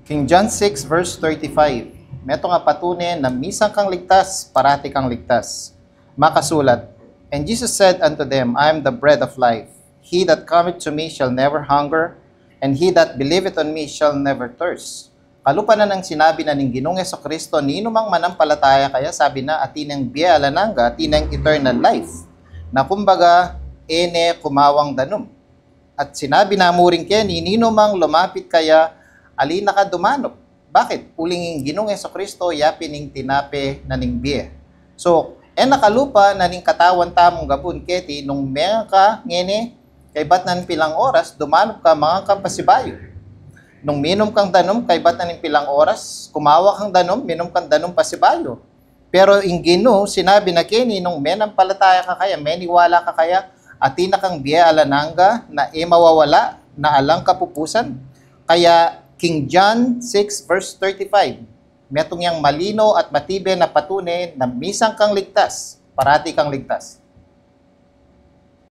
King John 6 verse 35. Meto nga patunay na misang kang ligtas, parati kang ligtas. Makasulat, And Jesus said unto them, I am the bread of life. He that cometh to me shall never hunger, and he that believeth on me shall never thirst. Kalupa na ng sinabi na ning Ginoong Jesucristo, ninumang manampalataya kaya sabi na atinang biya alananga, atinang eternal life. Na kumbaga, ene kumawang danum. At sinabi na mo rin kaya, ninumang lumapit kaya, alina ka dumanop. Bakit? Uling Ginoong Jesucristo, yapining tinape na ning biya. So, nakalupa na ning katawan tamong gabun keti nung meya ka ngene kay bat nan pilang oras dumanop ka mga kampasibayo. Nung minom kang danom kay bat nan pilang oras kumawa kang danom minom kang danom pasibayo. Pero ing Ginoo sinabi na kini nung menampalataya ka kaya meniwala ka kaya atina kang biya alananga na mawawala na alang kapupusan. Kaya King John 6 verse 35. Metong yang malino at matibay na patunay na misang kang ligtas, parati kang ligtas.